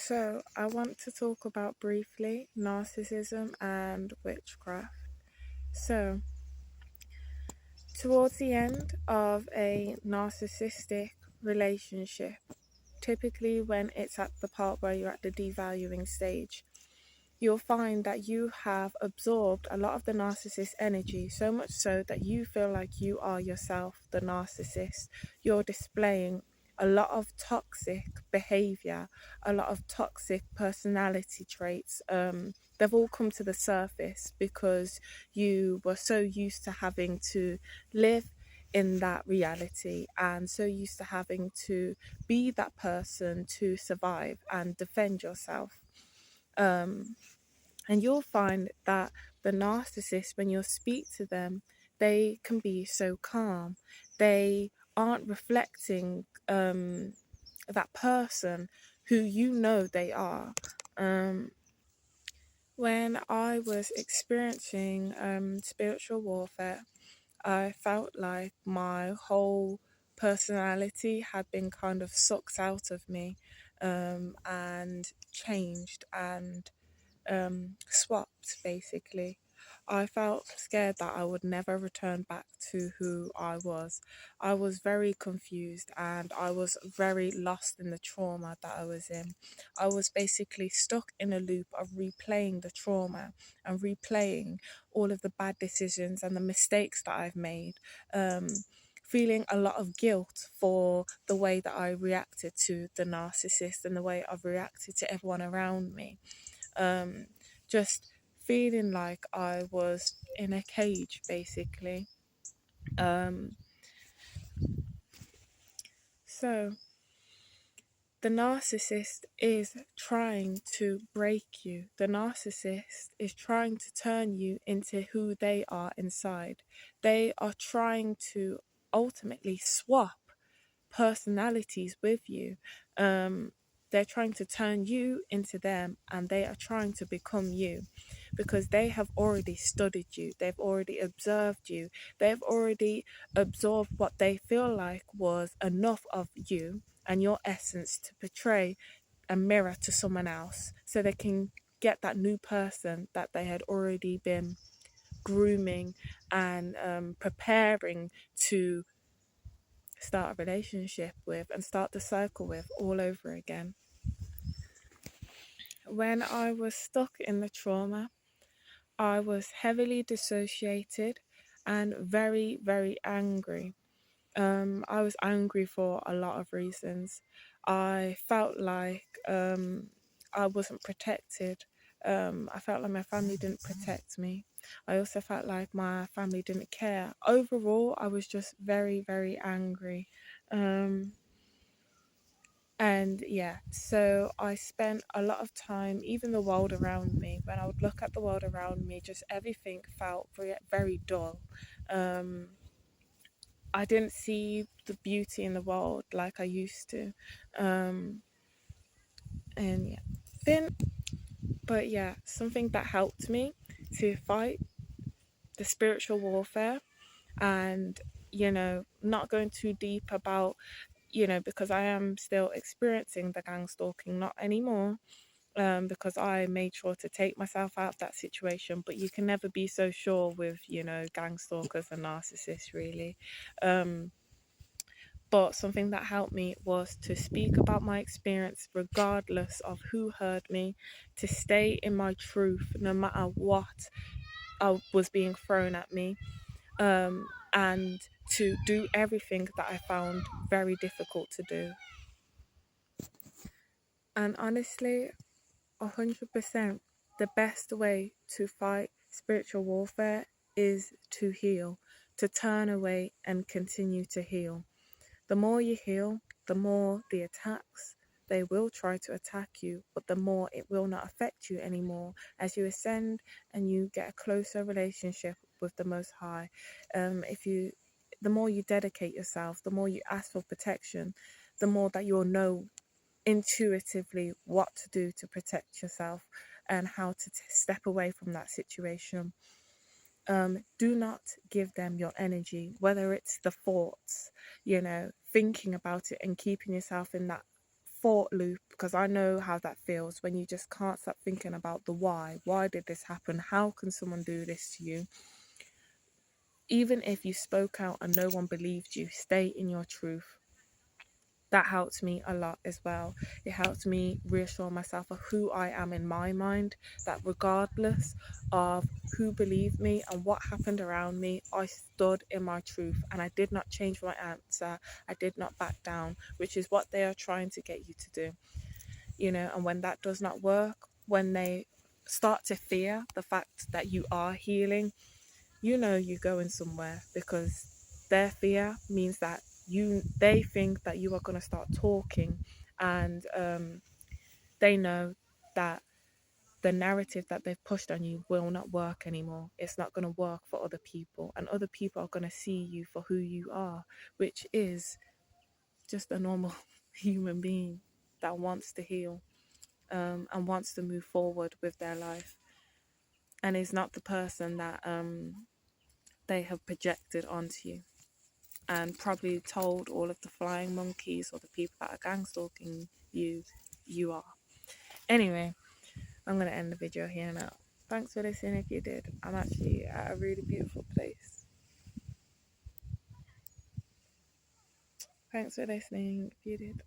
So, I want to talk about briefly narcissism and witchcraft. So, towards the end of a narcissistic relationship, typically when it's at the part where you're at the devaluing stage, you'll find that you have absorbed a lot of the narcissist energy, so much so that you feel like you are yourself the narcissist. You're displaying a lot of toxic behavior, a lot of toxic personality traits. They've all come to the surface because you were so used to having to live in that reality and so used to having to be that person to survive and defend yourself. Um, and you'll find that the narcissist, when you speak to them, they can be so calm. They aren't reflecting that person who you know they are. Um, when I was experiencing spiritual warfare, I felt like my whole personality had been kind of sucked out of me and changed and swapped basically. I felt scared that I would never return back to who I was. I was very confused and I was very lost in the trauma that I was in. I was basically stuck in a loop of replaying the trauma and replaying all of the bad decisions and the mistakes that I've made. Feeling a lot of guilt for the way that I reacted to the narcissist and the way I've reacted to everyone around me. um, just feeling like I was in a cage, basically. Um, so the narcissist is trying to break you. The narcissist is trying to turn you into who they are inside. They are trying to ultimately swap personalities with you. They're trying to turn you into them and they are trying to become you because they have already studied you, they've already observed you, they've already absorbed what they feel like was enough of you and your essence to portray a mirror to someone else so they can get that new person that they had already been grooming and preparing to start a relationship with and start the cycle with all over again. When I was stuck in the trauma, I was heavily dissociated and very, very angry. I was angry for a lot of reasons. I felt like I wasn't protected. I felt like my family didn't protect me. I also felt like my family didn't care. Overall, I was just very, very angry. Um, and yeah, so I spent a lot of time, even the world around me, when I would look at the world around me, just everything felt very, very dull. Um, I didn't see the beauty in the world like I used to. Um, and yeah, then, but yeah, something that helped me to fight the spiritual warfare and, not going too deep about, because I am still experiencing the gang stalking, not anymore, because I made sure to take myself out of that situation. But you can never be so sure with, gang stalkers and narcissists, really. But something that helped me was to speak about my experience, regardless of who heard me, to stay in my truth, no matter what was being thrown at me, and to do everything that I found very difficult to do. And honestly, 100%, the best way to fight spiritual warfare is to heal, to turn away and continue to heal. The more you heal, the more the attacks, they will try to attack you, but the more it will not affect you anymore as you ascend and you get a closer relationship with the Most High. The more you dedicate yourself, the more you ask for protection, the more that you'll know intuitively what to do to protect yourself and how to step away from that situation. Do not give them your energy, whether it's the thoughts, thinking about it and keeping yourself in that thought loop because I know how that feels when you just can't stop thinking about the why. Why did this happen? How can someone do this to you? Even if you spoke out and no one believed you, stay in your truth. That helped me a lot as well. It helped me reassure myself of who I am in my mind, that regardless of who believed me and what happened around me, I stood in my truth and I did not change my answer. I did not back down, which is what they are trying to get you to do. And when that does not work, when they start to fear the fact that you are healing, you're going somewhere, because their fear means that they think that you are going to start talking, and they know that the narrative that they've pushed on you will not work anymore. It's not going to work for other people, and other people are going to see you for who you are, which is just a normal human being that wants to heal, and wants to move forward with their life, and is not the person that they have projected onto you and probably told all of the flying monkeys or the people that are gang stalking you are. Anyway, I'm going to end the video here now. Thanks for listening if you did. I'm actually at a really beautiful place. Thanks for listening if you did.